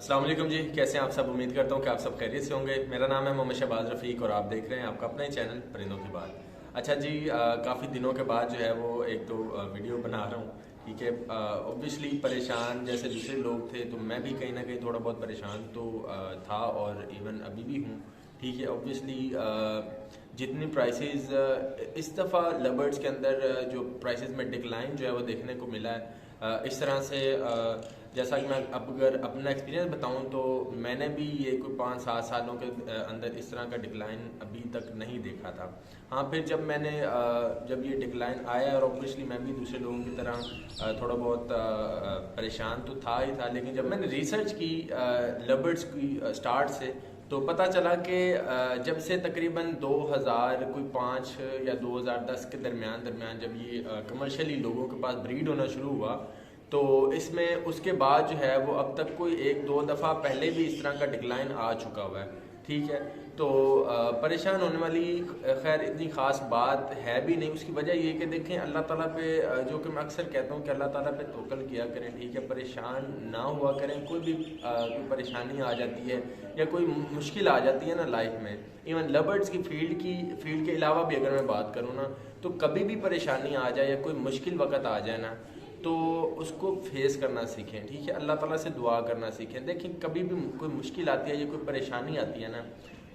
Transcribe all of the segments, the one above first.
अस्सलाम वालेकुम जी, कैसे हैं आप सब। उम्मीद करता हूँ कि आप सब खैरियत से होंगे। मेरा नाम है मोहम्मद शहबाज रफ़ीक और आप देख रहे हैं आपका अपना ही चैनल परिंदों की बात। अच्छा जी, काफ़ी दिनों के बाद जो है वो एक तो वीडियो बना रहा हूँ। ठीक है, ऑब्वियसली परेशान जैसे दूसरे लोग थे तो मैं भी कहीं ना कहीं थोड़ा बहुत परेशान तो था और इवन अभी भी हूँ। ठीक है, ऑब्वियसली जितनी प्राइसेस इस दफ़ा लबर्ड्स के अंदर जो प्राइसेस में डिक्लाइन जो है वो देखने को मिला है। इस तरह से जैसा कि मैं अब अगर अपना एक्सपीरियंस बताऊं तो मैंने भी ये कोई 5-7 सालों के अंदर इस तरह का डिक्लाइन अभी तक नहीं देखा था। हाँ, फिर जब ये डिक्लाइन आया और ऑब्वियसली मैं भी दूसरे लोगों की तरह थोड़ा बहुत परेशान तो था ही था, लेकिन जब मैंने रिसर्च की लबर्ड्स की स्टार्ट से तो पता चला कि जब से तकरीबन 2000 कोई 5 या 2010 के दरमियान दरमियान जब ये कमर्शियली लोगों के पास ब्रीड होना शुरू हुआ तो इसमें उसके बाद जो है वो अब तक कोई 1-2 दफ़ा पहले भी इस तरह का डिक्लाइन आ चुका हुआ है। ठीक है, तो परेशान होने वाली खैर इतनी ख़ास बात है भी नहीं। उसकी वजह ये कि देखें अल्लाह ताला पे जो कि मैं अक्सर कहता हूँ कि अल्लाह ताला पे तवक्कुल किया करें। ठीक है, परेशान ना हुआ करें। कोई भी कोई परेशानी आ जाती है या कोई मुश्किल आ जाती है ना लाइफ में, इवन लबर्ड्स की फील्ड के अलावा भी अगर मैं बात करूँ ना, तो कभी भी परेशानी आ जाए या कोई मुश्किल वक्त आ जाए ना तो उसको फेस करना सीखें। ठीक है, अल्लाह ताला से दुआ करना सीखें। देखिए कभी भी कोई मुश्किल आती है या कोई परेशानी आती है ना,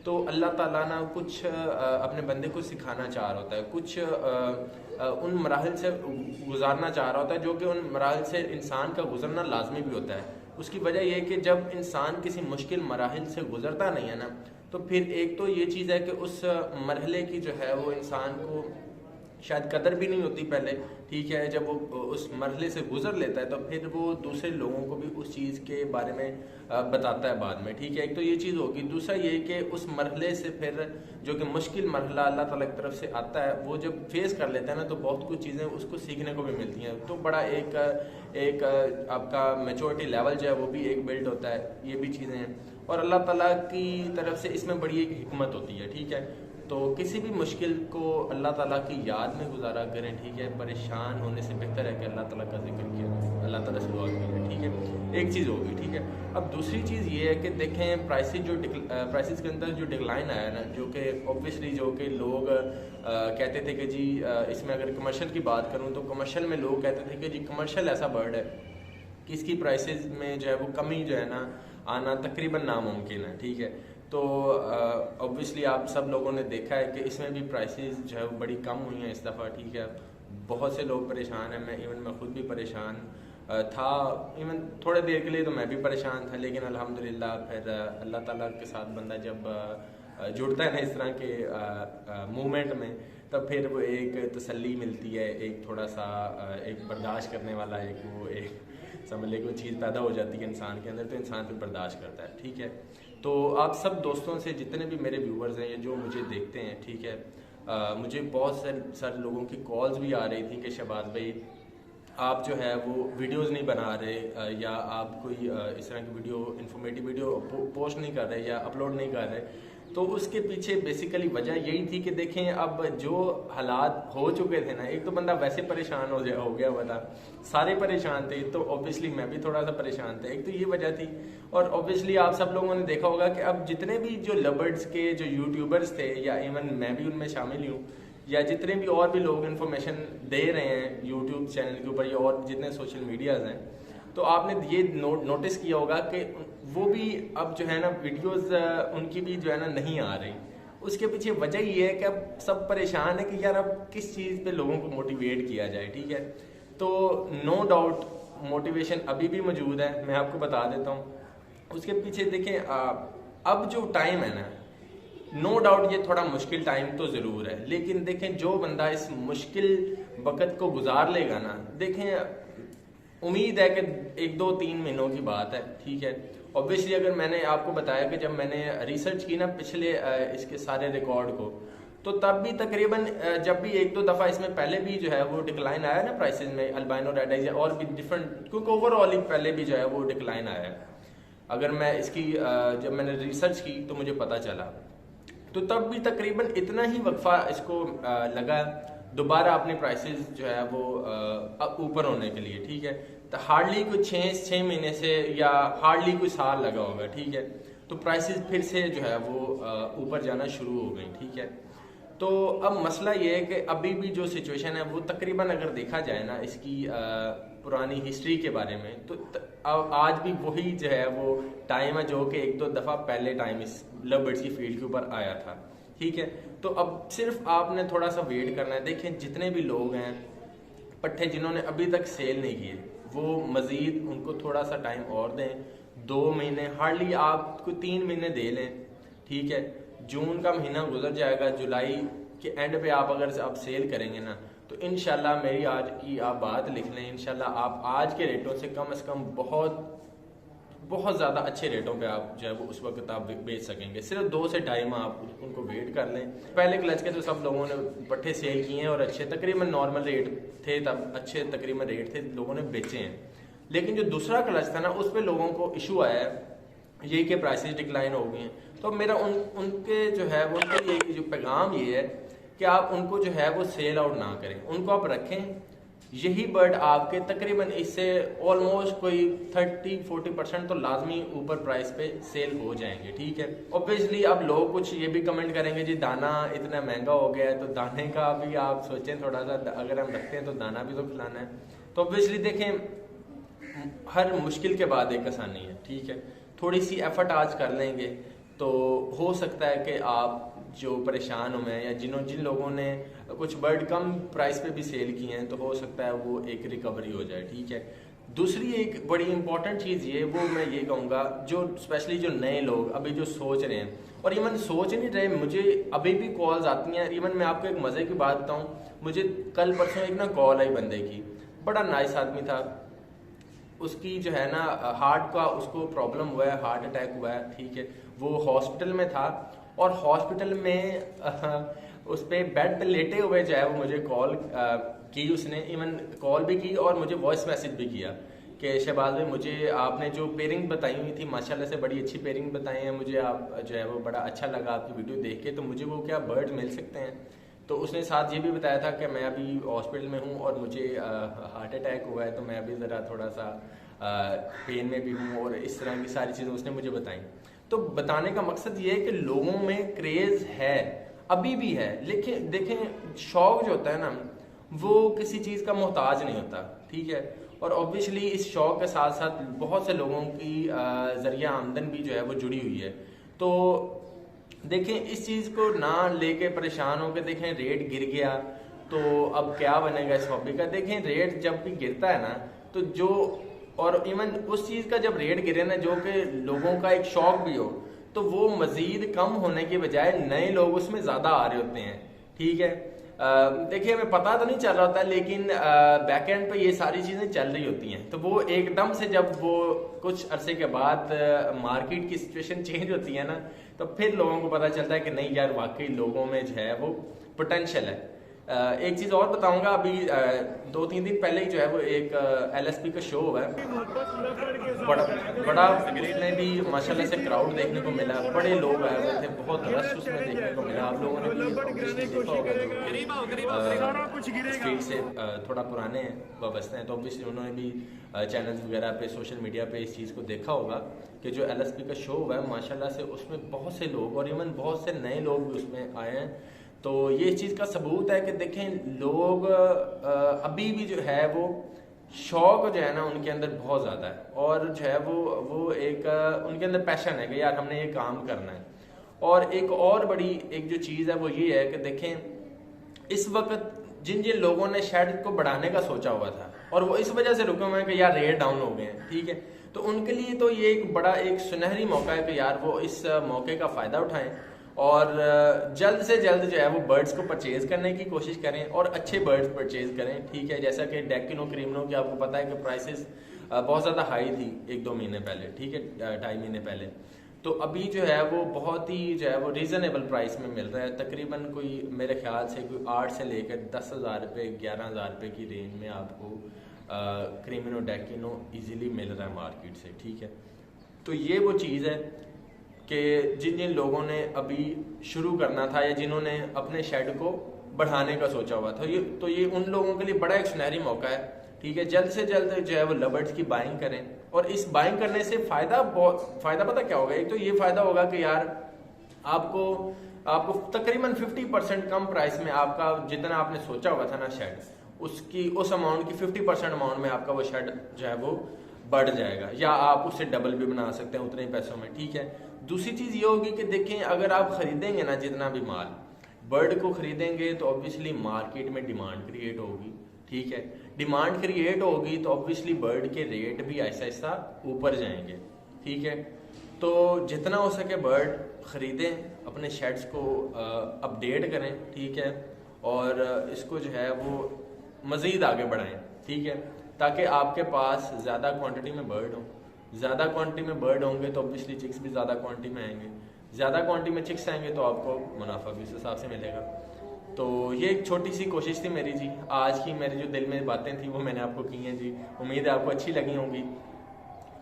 तो अल्लाह ताला ना कुछ अपने बंदे को सिखाना चाह रहा होता है, कुछ उन मराहिल से गुजारना चाह रहा होता है जो कि उन मराहिल से इंसान का गुजरना लाजमी भी होता है। उसकी वजह यह है कि जब इंसान किसी मुश्किल मराहिल से गुजरता नहीं है ना, तो फिर एक तो ये चीज़ है कि उस मरहले की जो है वो इंसान को शायद कदर भी नहीं होती पहले। ठीक है, जब वो उस मरहले से गुजर लेता है तो फिर वो दूसरे लोगों को भी उस चीज़ के बारे में बताता है बाद में। ठीक है, एक तो ये चीज़ होगी। दूसरा ये कि उस मरहले से फिर जो कि मुश्किल मरहला अल्लाह ताला की तरफ से आता है वो जब फेस कर लेता है ना तो बहुत कुछ चीज़ें उसको सीखने को भी मिलती हैं। तो बड़ा एक आपका मैच्योरिटी लेवल जो है वो भी एक बिल्ड होता है। ये भी चीज़ें हैं और अल्लाह ताला की तरफ से इसमें बड़ी एक हिकमत होती है। ठीक है, तो किसी भी मुश्किल को अल्लाह ताला की याद में गुजारा करें। ठीक है, परेशान होने से बेहतर है कि अल्लाह ताला का जिक्र किया जाए, अल्लाह ताला से दुआ की जाए। ठीक है, एक चीज़ होगी। ठीक है, अब दूसरी चीज़ ये है कि देखें प्राइसेस के अंदर जो डिक्लाइन आया ना, जो कि ऑब्वियसली जो कि लोग कहते थे कि जी इसमें अगर कमर्शियल की बात करूँ तो कमर्शियल में लोग कहते थे कि जी कमर्शियल ऐसा बर्ड है कि इसकी प्राइसेस में जो है वो कमी जो है ना आना तकरीबन नामुमकिन है। ठीक है, तो ऑब्वियसली आप सब लोगों ने देखा है कि इसमें भी प्राइसेस जो है वो बड़ी कम हुई हैं इस दफ़ा। ठीक है, बहुत से लोग परेशान हैं, मैं खुद भी परेशान था। इवन थोड़े देर के लिए तो मैं भी परेशान था, लेकिन अल्हम्दुलिल्लाह फिर अल्लाह ताला के साथ बंदा जब जुड़ता है ना इस तरह के मूवमेंट में, तब फिर वो एक तसल्ली मिलती है, एक थोड़ा सा एक बर्दाश्त करने वाला एक समझ ले कोई चीज़ पैदा हो जाती है इंसान के अंदर, तो इंसान फिर बर्दाश्त करता है। ठीक है, तो आप सब दोस्तों से जितने भी मेरे व्यूवर्स हैं या जो मुझे देखते हैं, ठीक है, मुझे बहुत सारे लोगों की कॉल्स भी आ रही थी कि शहबाज भाई आप जो है वो वीडियोस नहीं बना रहे या आप कोई इस तरह की इन्फॉर्मेटिव वीडियो पोस्ट नहीं कर रहे या अपलोड नहीं कर रहे। तो उसके पीछे बेसिकली वजह यही थी कि देखें अब जो हालात हो चुके थे ना, एक तो बंदा वैसे परेशान हो गया हुआ था, सारे परेशान थे, तो ऑब्वियसली मैं भी थोड़ा सा परेशान था। एक तो ये वजह थी और ऑब्वियसली आप सब लोगों ने देखा होगा कि अब जितने भी जो लबर्ड्स के जो यूट्यूबर्स थे या इवन मैं भी उनमें शामिल हूँ या जितने भी और भी लोग इन्फॉर्मेशन दे रहे हैं यूट्यूब चैनल के ऊपर या और जितने सोशल मीडियाज हैं, तो आपने ये नोटिस किया होगा कि वो भी अब जो है ना वीडियोस उनकी भी जो है ना नहीं आ रही। उसके पीछे वजह ये है कि अब सब परेशान है कि यार अब किस चीज़ पे लोगों को मोटिवेट किया जाए। ठीक है, तो नो डाउट मोटिवेशन अभी भी मौजूद है, मैं आपको बता देता हूँ। उसके पीछे देखें अब जो टाइम है ना, नो डाउट ये थोड़ा मुश्किल टाइम तो ज़रूर है, लेकिन देखें जो बंदा इस मुश्किल वक़्त को गुजार लेगा ना, देखें उम्मीद है कि 1-2-3 महीनों की बात है। ठीक है, ऑब्वियसली अगर मैंने आपको बताया कि जब मैंने रिसर्च की ना पिछले इसके सारे रिकॉर्ड को, तो तब भी तकरीबन जब भी 1-2 दफ़ा इसमें पहले भी जो है वो डिक्लाइन आया ना प्राइसेस में, अल्बाइनो रेड आइज और भी डिफरेंट, क्योंकि ओवरऑल ही पहले भी जो है वो डिक्लाइन आया है। अगर मैं इसकी जब मैंने रिसर्च की तो मुझे पता चला, तो तब भी तकरीबन इतना ही वक्फा इसको लगा दोबारा अपने प्राइसेस जो है वो ऊपर होने के लिए। ठीक है, तो हार्डली कुछ 6 महीने से या हार्डली कोई साल लगा होगा, ठीक है। तो प्राइसेस फिर से जो है वो ऊपर जाना शुरू हो गई, ठीक है। तो अब मसला ये है कि अभी भी जो सिचुएशन है वो तकरीबन अगर देखा जाए ना इसकी पुरानी हिस्ट्री के बारे में, तो आज भी वही जो है वो टाइम है जो कि 1-2 दफ़ा पहले टाइम इस लव बर्ड्स की फील्ड के ऊपर आया था, ठीक है। तो अब सिर्फ आपने थोड़ा सा वेट करना है। देखें जितने भी लोग हैं पट्ठे जिन्होंने अभी तक सेल नहीं किए, वो मज़ीद उनको थोड़ा सा टाइम और दें, 2 महीने, हार्डली आप कोई 3 महीने दे लें, ठीक है। जून का महीना गुजर जाएगा, जुलाई के एंड पे आप अगर आप सेल करेंगे ना, तो इंशाल्लाह मेरी आज की आप बात लिख लें, इंशाल्लाह आप आज के रेटों से कम बहुत बहुत ज़्यादा अच्छे रेटों पे आप जो है वो उस वक्त आप बेच सकेंगे। सिर्फ 2 से 2.5 माह आप उनको वेट कर लें। पहले क्लच के तो सब लोगों ने पट्ठे सेल किए हैं और अच्छे तकरीबन नॉर्मल रेट थे, तब अच्छे तकरीबन रेट थे, लोगों ने बेचे हैं। लेकिन जो दूसरा क्लच था ना, उस पर लोगों को इशू आया है ये कि प्राइसेस डिक्लाइन हो गई हैं। तो मेरा उनके जो है वो उनके लिए जो पैगाम ये है कि आप उनको जो है वो सेल आउट ना करें, उनको आप रखें। यही बर्ड आपके तकरीबन इससे ऑलमोस्ट कोई 30-40% तो लाजमी ऊपर प्राइस पे सेल हो जाएंगे, ठीक है। ऑब्वियसली अब लोग कुछ ये भी कमेंट करेंगे जी दाना इतना महंगा हो गया है, तो दाने का भी आप सोचें थोड़ा सा, अगर हम रखते हैं तो दाना भी तो खिलाना है। तो ऑब्वियसली देखें हर मुश्किल के बाद एक आसानी है, ठीक है। थोड़ी सी एफर्ट आज कर लेंगे तो हो सकता है कि आप जो परेशान हुए हैं या जिन लोगों ने कुछ बर्ड कम प्राइस पे भी सेल किए हैं, तो हो सकता है वो एक रिकवरी हो जाए, ठीक है। दूसरी एक बड़ी इंपॉर्टेंट चीज़ ये वो मैं ये कहूँगा, जो स्पेशली जो नए लोग अभी जो सोच रहे हैं और इवन सोच नहीं रहे, मुझे अभी भी कॉल्स आती हैं। इवन मैं आपको एक मज़े की बात बताऊँ, मुझे कल परसों एक ना कॉल आई बंदे की, बड़ा नाइस आदमी था, उसकी जो है ना हार्ट का उसको प्रॉब्लम हुआ है, हार्ट अटैक हुआ है, ठीक है। वो हॉस्पिटल में था और हॉस्पिटल में उस पे बेड पे लेटे हुए जो है वो मुझे कॉल की, उसने इवन कॉल भी की और मुझे वॉइस मैसेज भी किया कि शहबाज भाई मुझे आपने जो पेयरिंग बताई हुई थी माशाल्लाह से बड़ी अच्छी पेयरिंग बताई है, मुझे आप जो है वो बड़ा अच्छा लगा आपकी वीडियो देख के, तो मुझे वो क्या बर्ड मिल सकते हैं। तो उसने साथ ये भी बताया था कि मैं अभी हॉस्पिटल में हूँ और मुझे हार्ट अटैक हुआ है, तो मैं अभी ज़रा थोड़ा सा पेन में भी हूँ और इस तरह की सारी चीज़ें उसने मुझे बताई। तो बताने का मकसद ये है कि लोगों में क्रेज़ है, अभी भी है, लेकिन देखें शौक जो होता है ना वो किसी चीज़ का मोहताज नहीं होता, ठीक है। और ऑब्वियसली इस शौक के साथ साथ बहुत से लोगों की ज़रिया आमदन भी जो है वो जुड़ी हुई है। तो देखें इस चीज़ को ना लेके परेशान हो के देखें रेट गिर गया तो अब क्या बनेगा इस हॉबी का। देखें रेट जब भी गिरता है ना तो जो, और इवन उस चीज़ का जब रेट गिरे ना जो कि लोगों का एक शौक भी हो, तो वो मज़ीद कम होने की बजाय नए लोग उसमें ज़्यादा आ रहे होते हैं, ठीक है। देखिए हमें पता तो नहीं चल रहा होता लेकिन बैक एंड पे ये सारी चीज़ें चल रही होती हैं। तो वो एकदम से जब वो कुछ अरसे के बाद मार्केट की सिचुएशन चेंज होती है ना, तो फिर लोगों को पता चलता है कि नहीं यार वाकई लोगों में जो है वो पोटेंशियल है। एक चीज़ और बताऊंगा, अभी 2-3 दिन पहले ही जो है वो एक LSP का शो हुआ है, बड़ा उसमें भी माशाल्लाह से क्राउड देखने को मिला, बड़े लोग आए हुए थे, बहुत रश उसमें देखने को मिला। आप लोगों ने भी देखा होगा जो स्ट्रीट से थोड़ा पुराने हैं वाबस्ते हैं, तो ऑब्वियसली उन्होंने भी चैनल्स वगैरह पे सोशल मीडिया पे इस चीज़ को देखा होगा कि जो LSP का शो हुआ है माशाल्लाह से उसमें बहुत से लोग और इवन बहुत से नए लोग भी उसमें आए हैं। तो ये इस चीज़ का सबूत है कि देखें लोग अभी भी जो है वो शौक जो है ना उनके अंदर बहुत ज़्यादा है और जो है वो एक उनके अंदर पैशन है कि यार हमने ये काम करना है। और एक और बड़ी एक जो चीज़ है वो ये है कि देखें इस वक्त जिन जिन लोगों ने शेड को बढ़ाने का सोचा हुआ था और वो इस वजह से रुके हुए हैं कि यार रेट डाउन हो गए हैं, ठीक है, तो उनके लिए तो ये एक बड़ा एक सुनहरी मौका है कि यार वो इस मौके का फ़ायदा उठाएं और जल्द से जल्द जो है वो बर्ड्स को परचेज करने की कोशिश करें और अच्छे बर्ड्स परचेज करें, ठीक है। जैसा कि डेकिनो क्रीमनो की आपको पता है कि प्राइसेस बहुत ज़्यादा हाई थी 1-2 महीने पहले, ठीक है, 2.5 महीने पहले। तो अभी जो है वो बहुत ही जो है वो रीज़नेबल प्राइस में मिल रहा है, तकरीबन कोई मेरे ख्याल से कोई 8 से लेकर 10,000 रुपये 11,000 रुपये की रेंज में आपको क्रीमिनो डेकिनो ईजिली मिल रहा है मार्केट से, ठीक है। तो ये वो चीज़ है कि जिन जिन लोगों ने अभी शुरू करना था या जिन्होंने अपने शेड को बढ़ाने का सोचा हुआ था, तो ये उन लोगों के लिए बड़ा एक सुनहरी मौका है ठीक है, जल्द से जल्द जो है वो लवर्स की बाइंग करें। और इस बाइंग करने से फायदा पता क्या होगा, एक तो ये फायदा होगा कि यार आपको तकरीबन 50% कम प्राइस में आपका जितना आपने सोचा हुआ था ना शेड, उसकी उस अमाउंट की 50% अमाउंट में आपका वो शेड जो है वो बढ़ जाएगा, या आप उससे डबल भी बना सकते हैं उतने ही पैसों में। ठीक है, दूसरी चीज ये होगी कि देखें, अगर आप खरीदेंगे ना जितना भी माल बर्ड को खरीदेंगे तो ऑब्वियसली मार्केट में डिमांड क्रिएट होगी। ठीक है, डिमांड क्रिएट होगी तो ऑब्वियसली बर्ड के रेट भी ऐसा ऐसा ऊपर जाएंगे। ठीक है, तो जितना हो सके बर्ड खरीदें, अपने शेड्स को अपडेट करें। ठीक है, और इसको जो है वो मज़ीद आगे बढ़ाएं। ठीक है, ताकि आपके पास ज़्यादा क्वांटिटी में बर्ड हों। ज़्यादा क्वांटिटी में बर्ड होंगे तो ऑब्वियसली चिक्स भी ज़्यादा क्वांटिटी में आएंगे, ज़्यादा क्वांटिटी में चिक्स आएंगे तो आपको मुनाफा भी उस हिसाब से मिलेगा। तो ये एक छोटी सी कोशिश थी मेरी जी, आज की मेरी जो दिल में बातें थी वो मैंने आपको की हैं जी, उम्मीद है आपको अच्छी लगी होंगी।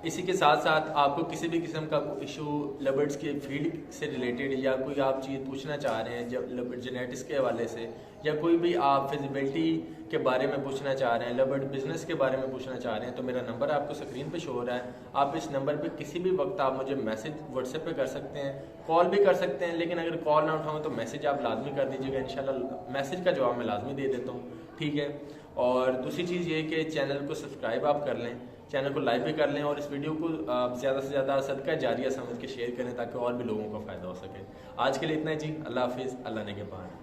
इसी के साथ साथ आपको किसी भी किस्म का इशू लवर्स के फील्ड से रिलेटेड या कोई आप चीज़ पूछना चाह रहे हैं जब जेनेटिक्स के हवाले से, या कोई भी आप फिजिबिलिटी के बारे में पूछना चाह रहे हैं, लवर्ड बिजनेस के बारे में पूछना चाह रहे हैं, तो मेरा नंबर आपको स्क्रीन पे शो हो रहा है। आप इस नंबर पे किसी भी वक्त आप मुझे मैसेज व्हाट्सएप पे कर सकते हैं, कॉल भी कर सकते हैं, लेकिन अगर कॉल ना उठाऊँ तो मैसेज आप लाजमी कर दीजिएगा, इंशाल्लाह मैसेज का जवाब मैं लाजमी दे देता हूँ। ठीक है, और दूसरी चीज़ ये कि चैनल को सब्सक्राइब आप कर लें, चैनल को लाइक भी कर लें, और इस वीडियो को ज़्यादा से ज़्यादा सदका जारिया समझ के शेयर करें ताकि और भी लोगों को फ़ायदा हो सके। आज के लिए इतना ही जी, अल्लाह हाफिज़, अल्लाह ने के बाद।